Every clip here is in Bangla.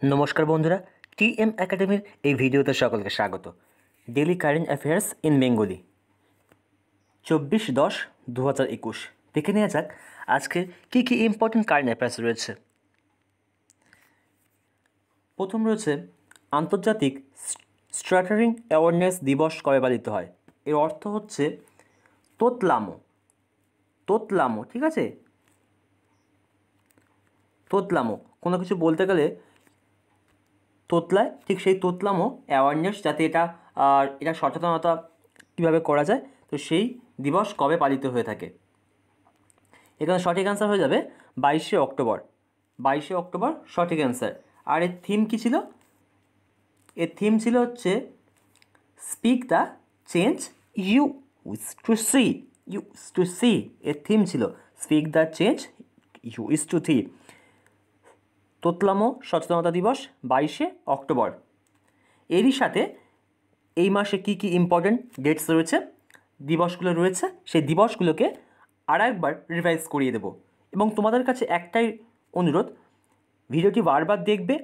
নমস্কার বন্ধুরা, টিএম একাডেমির এই ভিডিওতে সকলকে স্বাগত। Daily current affairs in Bengali 24/10/2021 দেখে নেওয়া যাক আজকের কী কী ইম্পর্টেন্ট কারেন্ট অ্যাফেয়ার্স রয়েছে। প্রথম রয়েছে আন্তর্জাতিক স্টাটারিং অ্যাওয়ারনেস দিবস কবে পালিত হয়। এর অর্থ হচ্ছে তোতলামো, ঠিক আছে? তোতলামো কোনো কিছু বলতে গেলে তোতলায়, ঠিক সেই তোতলামো অ্যাওয়ারনেস, যাতে এটা সচেতনতা কীভাবে করা যায়, তো সেই দিবস কবে পালিত হয়ে থাকে। এখানে সঠিক অ্যান্সার হয়ে যাবে 22শে অক্টোবর সঠিক অ্যান্সার। আর এর থিম কী ছিল? এর থিম ছিল হচ্ছে speak the change you wish to see. এর থিম ছিল speak the change you wish to see. তোতলামো সচেতনতা দিবস 22শে অক্টোবর। এরই সাথে এই মাসে কী কী ইম্পর্টেন্ট ডেটস রয়েছে, দিবসগুলো রয়েছে, সেই দিবসগুলোকে আর একবার রিভাইজ করিয়ে দেব। এবং তোমাদের কাছে একটাই অনুরোধ, ভিডিওটি বারবার দেখবে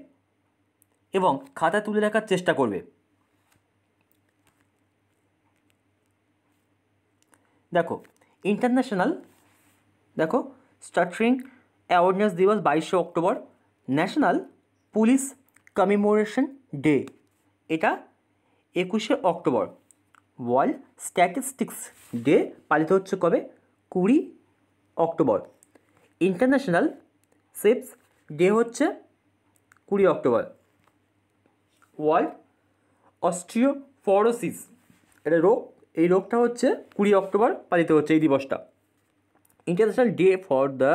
এবং খাতা তুলে রাখার চেষ্টা করবে। দেখো স্টাটারিং অ্যাওয়ারনেস দিবস 22শে অক্টোবর। ন্যাশনাল পুলিশ কমিমেমোরেশন ডে, এটা 21শে অক্টোবর। ওয়ার্ল্ড স্ট্যাটিস্টিক্স ডে পালিত হচ্ছে কবে? 20 অক্টোবর। ইন্টারন্যাশনাল সেপস ডে হচ্ছে 20 অক্টোবর। ওয়ার্ল্ড অস্টিওপরোসিস এটা রোগ, এই রোগটা হচ্ছে 20 অক্টোবর পালিত হচ্ছে এই দিবসটা। International day for the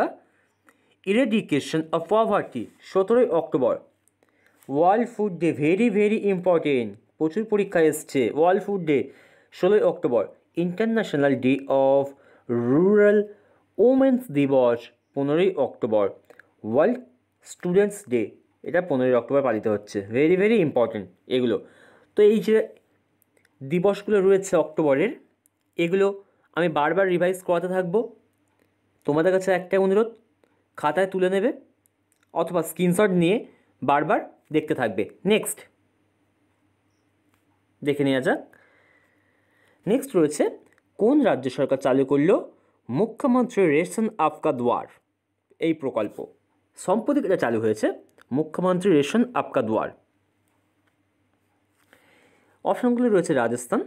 eradication of poverty 17 October. World food day very important, প্রচুর পরীক্ষা এসছে। World food day 16 October. International day of rural women's দিবস 15 অক্টোবর। ওয়ার্ল্ড স্টুডেন্টস ডে এটা 15 অক্টোবর পালিত হচ্ছে। ভেরি ইম্পর্টেন্ট এগুলো। তো এই যে দিবসগুলো রয়েছে অক্টোবরের, এগুলো আমি বারবার রিভাইজ করাতে থাকবো। তোমাদের কাছে একটা অনুরোধ, খাতায় তুলে নেবে অথবা স্ক্রিনশট নিয়ে বারবার দেখতে থাকবে। নেক্সট দেখে নেওয়া যাক। নেক্সট রয়েছে কোন রাজ্য সরকার চালু করলো মুখ্যমন্ত্রী রেশন আপকা দুয়ার এই প্রকল্প। সম্প্রতি এটা চালু হয়েছে, মুখ্যমন্ত্রী রেশন আপকা দুয়ার। অপশনগুলো রয়েছে রাজস্থান,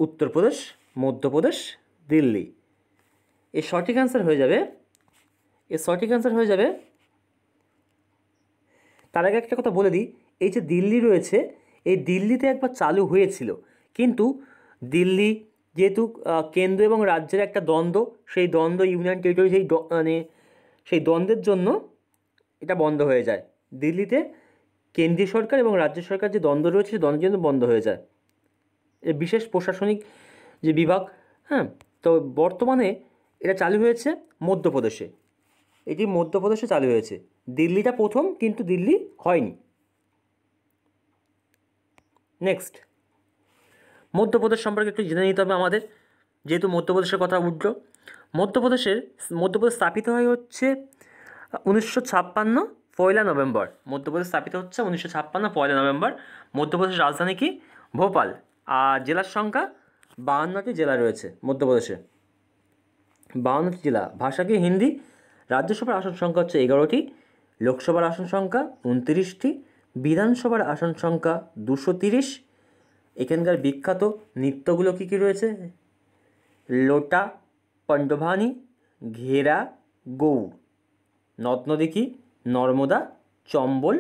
উত্তরপ্রদেশ, মধ্যপ্রদেশ, দিল্লি। এর সঠিক অ্যান্সার হয়ে যাবে তার আগে একটা কথা বলে দিই, এই যে দিল্লি রয়েছে, এই দিল্লিতে একবার চালু হয়েছিল, কিন্তু দিল্লি যেহেতু কেন্দ্র এবং রাজ্যের একটা দ্বন্দ্ব, সেই দ্বন্দ্ব ইউনিয়ন টেরিটরি সেই দ্বন্দ্বের জন্য এটা বন্ধ হয়ে যায়। দিল্লিতে কেন্দ্রীয় সরকার এবং রাজ্য সরকার যে দ্বন্দ্ব রয়েছে, সেই দ্বন্দ্বের জন্য বন্ধ হয়ে যায়। এর বিশেষ প্রশাসনিক যে বিভাগ, তো বর্তমানে এটা চালু হয়েছে মধ্যপ্রদেশে। এটি মধ্যপ্রদেশে চালু হয়েছে। দিল্লিটা প্রথম, কিন্তু দিল্লি হয়নি। নেক্সট, মধ্যপ্রদেশ সম্পর্কে একটু জেনে নিতে হবে আমাদের, যেহেতু মধ্যপ্রদেশের কথা উঠল। মধ্যপ্রদেশ স্থাপিত হয় হচ্ছে 1956 পয়লা নভেম্বর। মধ্যপ্রদেশ স্থাপিত হচ্ছে 1956 পয়লা নভেম্বর। মধ্যপ্রদেশের রাজধানী কি? ভোপাল। আর জেলার সংখ্যা 52টি জেলা রয়েছে মধ্যপ্রদেশে, 52টি জেলা। ভাষা কি? হিন্দি। রাজ্যসভার আসন সংখ্যা হচ্ছে 11টি, লোকসভার আসন সংখ্যা 29টি, বিধানসভার আসন সংখ্যা 230। এখানকার বিখ্যাত নৃত্যগুলো কী কী রয়েছে? লোটা, পণ্ডভানি, ঘেরা, গৌড়। নদ নদী কি? নর্মদা, চম্বল,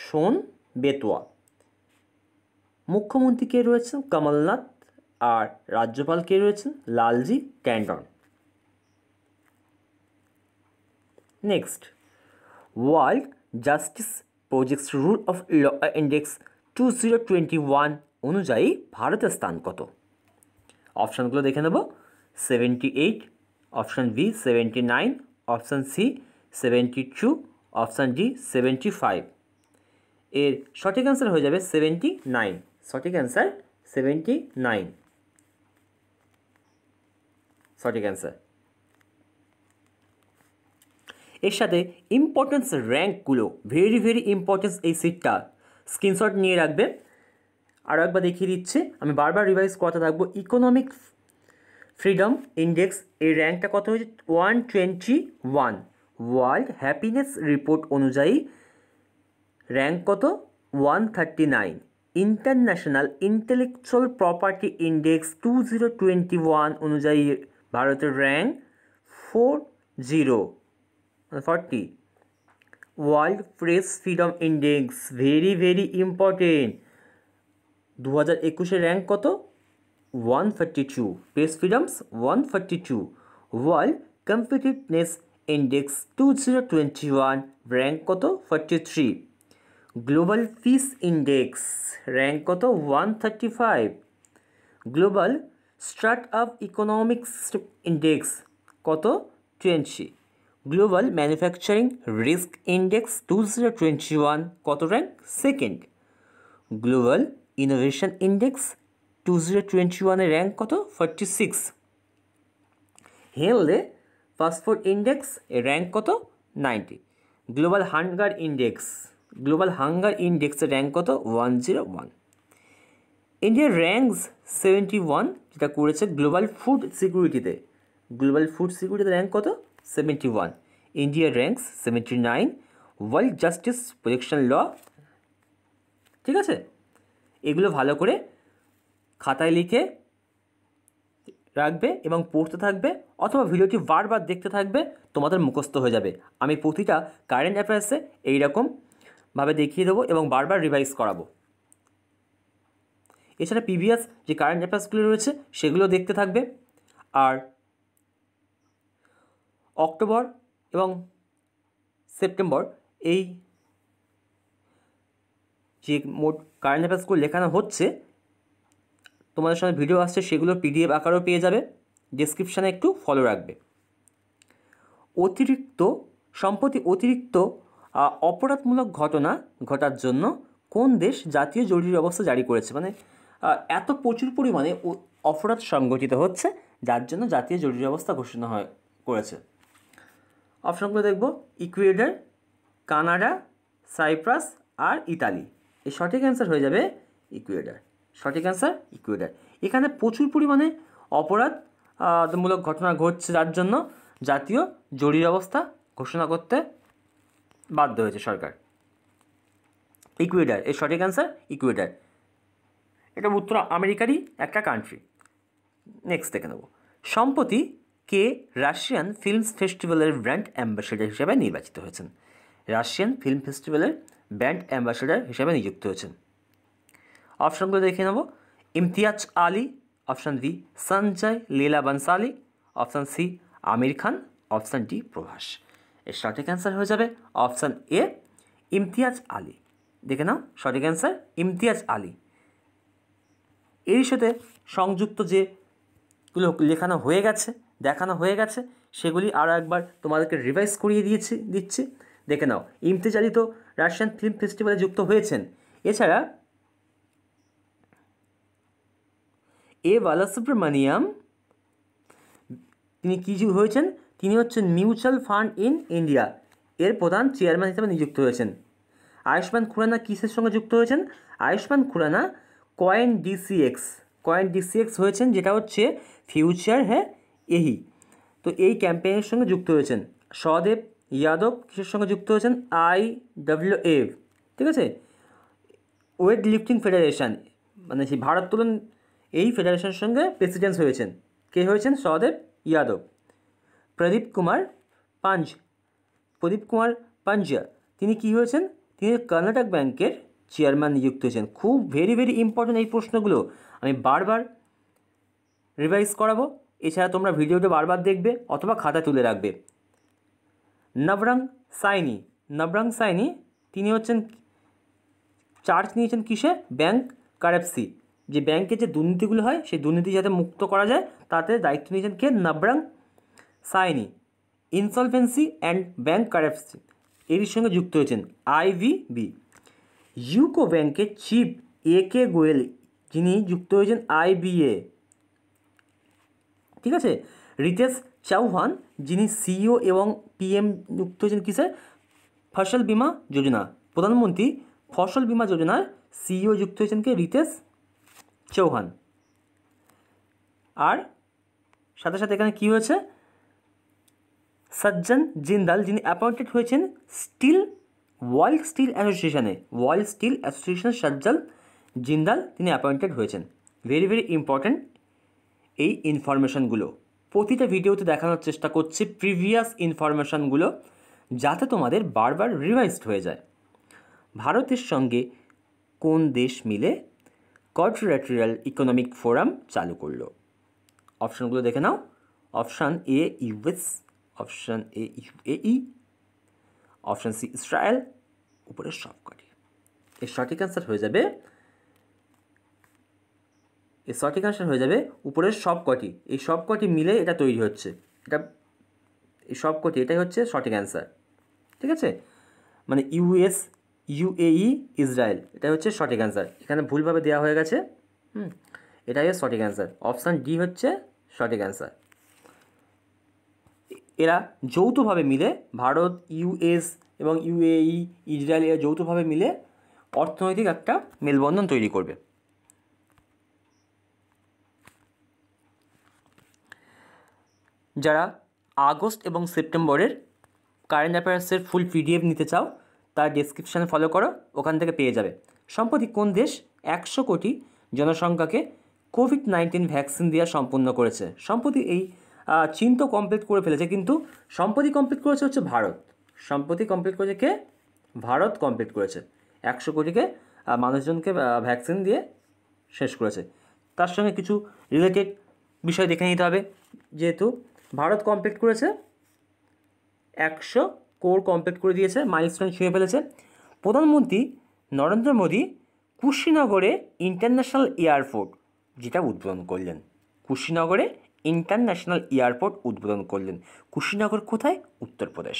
সোন, বেতোয়া। মুখ্যমন্ত্রী কে রয়েছেন? কমলনাথ। আর রাজ্যপাল কে রয়েছেন? Lalji Tandon. Next, world justice projects rule of law index 2021 অনুযায়ী ভারতের স্থান কত? অপশানগুলো দেখে নেব। 78, option B 79, option C 72, option D 75। এর সঠিক অ্যান্সার হয়ে যাবে 79। সঠিক অ্যান্সার 79। সঠিক অ্যান্সার। এর সাথে ইম্পর্টেন্স র্যাঙ্কগুলো, ভেরি ভেরি ইম্পর্টেন্স এই সিটটা, স্ক্রিনশট নিয়ে রাখবে। আরও একবার দেখিয়ে দিচ্ছে, আমি বারবার রিভাইজ করতে থাকবো। ইকোনমিক ফ্রিডম ইন্ডেক্স এর র্যাঙ্কটা কত হয়েছে? 121। ওয়ার্ল্ড হ্যাপিনেস রিপোর্ট অনুযায়ী র্যাঙ্ক কত? 139। ইন্টারন্যাশনাল ইন্টেলেকচুয়াল প্রপার্টি ইন্ডেক্স 2021 অনুযায়ী ভারতের rank 40। World press freedom index, very very important, 2021 rank কত? 142। Press freedoms 142। World competitiveness index 2021 rank কত? 43। গ্লোবাল পিস ইন্ডেক্স র্যাঙ্ক কত? 135। গ্লোবাল স্টার্টআপ ইকোনমিক্স ইন্ডেক্স কত? 20। গ্লোবাল ম্যানুফ্যাকচারিং রিস্ক ইন্ডেক্স 2021 কত rank? 2nd। Global innovation index 2021 এর র্যাঙ্ক কত? 46। হেলথে পাসপোর্ট ইন্ডেক্স এর র্যাঙ্ক কত? 90। গ্লোবাল হাঙ্গার ইন্ডেক্সের র্যাঙ্ক কত? 101। ইন্ডিয়ার র্যাঙ্কস 71 যেটা করেছে গ্লোবাল ফুড সিকিউরিটিতে র্যাঙ্ক কত? 71। ইন্ডিয়ার র্যাঙ্কস 79 ওয়ার্ল্ড জাস্টিস প্রোটেকশন ল। ঠিক আছে, এগুলো ভালো করে খাতায় লিখে রাখবে এবং পড়তে থাকবে, অথবা ভিডিওটি বারবার দেখতে থাকবে, তোমাদের মুখস্থ হয়ে যাবে। আমি প্রতিটা কারেন্ট অ্যাফেয়ার্সে এইরকমভাবে দেখিয়ে দেবো এবং বারবার রিভাইজ করাবো। এছাড়া প্রিভিয়াস যে কারেন্ট অ্যাফেয়ার্সগুলো রয়েছে সেগুলো দেখতে থাকবে। আর অক্টোবর এবং সেপ্টেম্বর এই যে মোট কারেন্ট অ্যাফেয়ার্সগুলো লেখানো হচ্ছে, তোমাদের সামনে ভিডিও আসছে, সেগুলো PDF আকারেও পেয়ে যাবে। ডেসক্রিপশানে একটু ফলো রাখবে। সম্প্রতি অতিরিক্ত অপরাধমূলক ঘটনা ঘটার জন্য কোন দেশ জাতীয় জরুরি অবস্থা জারি করেছে? মানে এত প্রচুর পরিমাণে অপরাধ সংগঠিত হচ্ছে, যার জন্য জাতীয় জরুরি অবস্থা ঘোষণা করেছে। অপশনগুলো দেখব, ইকুয়েডর, কানাডা, সাইপ্রাস আর ইতালি। এর সঠিক অ্যান্সার হয়ে যাবে ইকুয়েডর। সঠিক অ্যান্সার ইকুয়েডর। এখানে প্রচুর পরিমাণে অপরাধমূলক ঘটনা ঘটছে, যার জন্য জাতীয় জরুরি অবস্থা ঘোষণা করতে বাধ্য হয়েছে সরকার। ইকুয়েডর, এর সঠিক অ্যান্সার ইকুয়েডর। এটা উত্তর আমেরিকারই একটা কান্ট্রি। নেক্সট দেখে নেব, সম্প্রতি কে রাশিয়ান ফিল্ম ফেস্টিভ্যালের ব্র্যান্ড অ্যাম্বাসেডর হিসেবে নির্বাচিত হয়েছেন? রাশিয়ান ফিল্ম ফেস্টিভ্যালের ব্র্যান্ড অ্যাম্বাসেডর হিসেবে নিযুক্ত হয়েছেন। অপশনগুলো দেখে নেব, Imtiaz Ali, option B Sanjay Leela Bhansali, option C Aamir Khan, option D Prabhas. এর সঠিক অ্যান্সার হয়ে যাবে অপশান এ ইমতিয়াজ আলী। দেখে নাও, সঠিক অ্যান্সার ইমতিয়াজ আলী। এর সাথে সংযুক্ত যেগুলো দেখানো হয়ে গেছে সেগুলি আরও একবার তোমাদেরকে রিভাইজ করিয়ে দিচ্ছি। দেখে নাও, ইমতিয়াজ আলী তো রাশিয়ান ফিল্ম ফেস্টিভ্যালে যুক্ত হয়েছেন। এছাড়া বালাসুব্রমণিয়াম, তিনি কী হয়েছেন? তিনি হচ্ছেন মিউচুয়াল ফান্ড ইন ইন্ডিয়া এর প্রধান চেয়ারম্যান হিসেবে নিযুক্ত হয়েছেন। আয়ুষ্মান খুরানা কিসের সঙ্গে যুক্ত হয়েছেন? আয়ুষ্মান খুরানা কয়েন ডিসিএক্স হয়েছেন, যেটা হচ্ছে ফিউচার এহি। তো এই ক্যাম্পেইনের সঙ্গে যুক্ত হয়েছেন। সহদেব যাদব কিসের সঙ্গে যুক্ত হয়েছেন? IWF, ঠিক আছে, ওয়েট লিফটিং ফেডারেশন, মানে সেই ভারোত্তোলন এই ফেডারেশনের সঙ্গে প্রেসিডেন্ট হয়েছেন। কে হয়েছেন? সহদেব যাদব। প্রদীপ কুমার পাঞ্জা, তিনি কি হয়েছেন? তিনি কর্ণাটক ব্যাংকের চেয়ারম্যান নিযুক্ত হয়েছেন। খুব ভেরি ভেরি ইম্পর্টেন্ট এই প্রশ্নগুলো, আমি বারবার রিভাইজ করাবো। এছাড়া তোমরা ভিডিওটা বারবার দেখবে অথবা খাতা তুলে রাখবে। নবরং সাইনি, তিনি হচ্ছেন চার্জ নিয়েছেন কিসে? ব্যাংক কারাপসি, যে ব্যাংকে যে দুর্নীতিগুলো হয় সেই দুর্নীতি যাতে মুক্ত করা যায় তাতে দায়িত্ব নিয়েছেন কে? Nabarang Saini. Insolvency and bank কারাপসি এর সঙ্গে যুক্ত হয়েছেন IVB। ইউকো ব্যাংকের চিফ AK গোয়েল, যিনি যুক্ত হয়েছেন IBA, ঠিক আছে। রিতেশ চৌহান যিনি সিইও এবং পিএম যুক্ত হয়েছেন কিসের? ফসল বীমা যোজনা। প্রধানমন্ত্রী ফসল বীমা যোজনার সিইও যুক্ত হয়েছেন কে? রিতেশ চৌহান। আর সাথে সাথে এখানে কী হয়েছে? সজ্জন জিন্দাল যিনি অ্যাপয়েন্টেড হয়েছেন ওয়ার্ল্ড স্টিল অ্যাসোসিয়েশনের সজ্জন জিন্দাল তিনি অ্যাপয়েন্টেড হয়েছেন। ভেরি ভেরি ইম্পর্ট্যান্ট এই ইনফরমেশানগুলো। প্রতিটা ভিডিওতে দেখানোর চেষ্টা করছি প্রিভিয়াস ইনফরমেশানগুলো, যাতে তোমাদের বারবার রিভাইজড হয়ে যায়। ভারতের সঙ্গে কোন দেশ মিলে কোয়াড্রিল্যাটারাল ইকোনমিক ফোরাম চালু করলো? অপশানগুলো দেখে নাও। Option A US, option A UAE, option C Israel, উপরের সবকটি। এর সঠিক অ্যান্সার হয়ে যাবে উপরের সবকটি। এই সবকটি মিলে এটা তৈরি হচ্ছে, এটাই হচ্ছে সঠিক অ্যান্সার। ঠিক আছে, মানে ইউএস, ইউএই, ইসরায়েল, এটাই হচ্ছে সঠিক অ্যান্সার। এখানে ভুলভাবে দেওয়া হয়ে গেছে। এটাই সঠিক অ্যান্সার। অপশান ডি হচ্ছে সঠিক অ্যান্সার। এরা যৌথভাবে মিলে, ভারত, ইউএস এবং ইউএই, ইসরায়েল, এরা যৌথভাবে মিলে অর্থনৈতিক একটা মেলবন্ধন তৈরি করবে। যারা আগস্ট এবং সেপ্টেম্বরের কারেন্ট অ্যাফেয়ার্সের ফুল পিডিএফ নিতে চাও, তার ডেসক্রিপশানে ফলো করো, ওখান থেকে পেয়ে যাবে। সম্প্রতি কোন দেশ 100 কোটি জনসংখ্যাকে কোভিড-19 ভ্যাকসিন দেওয়া সম্পূর্ণ করেছে? সম্প্রতি এই চীন তো কমপ্লিট করে ফেলেছে, কিন্তু সম্প্রতি কমপ্লিট করেছে হচ্ছে ভারত। সম্প্রতি কমপ্লিট করেছে কে? ভারত কমপ্লিট করেছে। 100 কোটিকে মানুষজনকে ভ্যাকসিন দিয়ে শেষ করেছে। তার সঙ্গে কিছু রিলেটেড বিষয় দেখে নিতে হবে। যেহেতু ভারত কমপ্লিট করেছে, 100 কোর কমপ্লিট করে দিয়েছে, মাইলস্টোন ছুঁয়ে ফেলেছে। প্রধানমন্ত্রী নরেন্দ্র মোদী কুশিনগরে ইন্টারন্যাশনাল এয়ারপোর্ট যেটা উদ্বোধন করলেন। কুশিনগরে ইন্টারন্যাশনাল এয়ারপোর্ট উদ্বোধন করলেন। কুশিনগর কোথায়? উত্তরপ্রদেশ।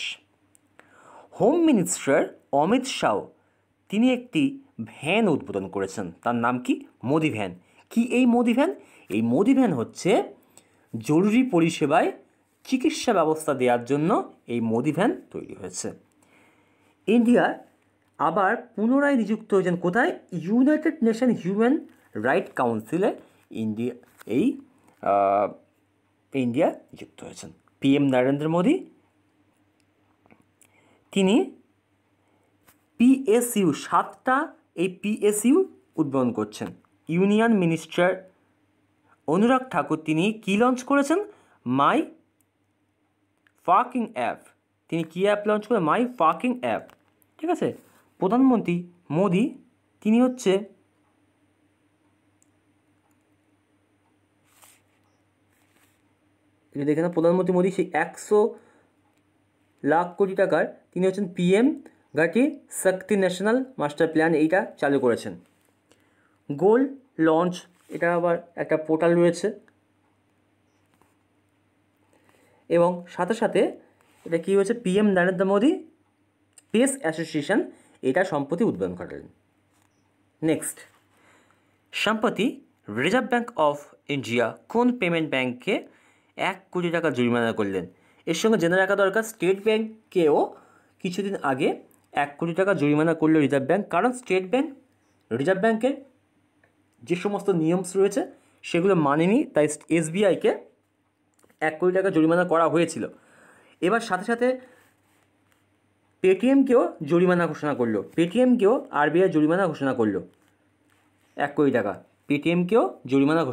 হোম মিনিস্টার অমিত শাহ তিনি একটি ভ্যান উদ্বোধন করেছেন, তার নাম কি? মোদি ভ্যান। কি এই মোদি ভ্যান? এই মোদি ভ্যান হচ্ছে জরুরি পরিষেবায় চিকিৎসা ব্যবস্থা দেওয়ার জন্য এই মোদি ভ্যান তৈরি হয়েছে। ইন্ডিয়া আবার পুনরায় নিযুক্ত হয়েছেন কোথায়? ইউনাইটেড নেশন হিউম্যান রাইট কাউন্সিলে ইন্ডিয়া নিযুক্ত হয়েছেন। পিএম নরেন্দ্র মোদী তিনি পিএসইউ 7টা এই পিএসইউ উদ্বোধন করছেন। ইউনিয়ন মিনিস্টার অনুরাগ ঠাকুর তিনি কি লঞ্চ করেছেন? মাই পার্কিং অ্যাপ। তিনি কী অ্যাপ লঞ্চ করেন? মাই পার্কিং অ্যাপ। ঠিক আছে। প্রধানমন্ত্রী মোদী তিনি হচ্ছে দেখে না, প্রধানমন্ত্রী মোদী সেই 100 লাখ কোটি টাকার তিনি হচ্ছেন পিএম ঘাটি শক্তি ন্যাশনাল মাস্টার প্ল্যান, এইটা চালু করেছেন। গোল লঞ্চ, এটা আবার একটা পোর্টাল রয়েছে, এবং সাথে সাথে এটা কী হয়েছে? PM Narendra Modi space association, এটা সম্প্রতি উদ্বোধন ঘটালেন। নেক্সট, সম্প্রতি রিজার্ভ ব্যাঙ্ক অফ ইন্ডিয়া কোন পেমেন্ট ব্যাঙ্ককে 1 কোটি টাকা জরিমানা করলেন? এর সঙ্গে জেনে রাখা দরকার, স্টেট ব্যাঙ্ককেও কিছুদিন আগে 1 কোটি টাকা জরিমানা করলো রিজার্ভ ব্যাঙ্ক। কারণ রিজার্ভ ব্যাঙ্কের যে সমস্ত নিয়মস রয়েছে সেগুলো মানেনি, তাই এসবিআইকে 1 কোটি টাকা জরিমানা করা হয়েছিল। এবার সাথে সাথে পেটিএমকেও জরিমানা ঘোষণা করলো। আরবিআই জরিমানা ঘোষণা করলো 1 কোটি টাকা। পেটিএমকেও জরিমানা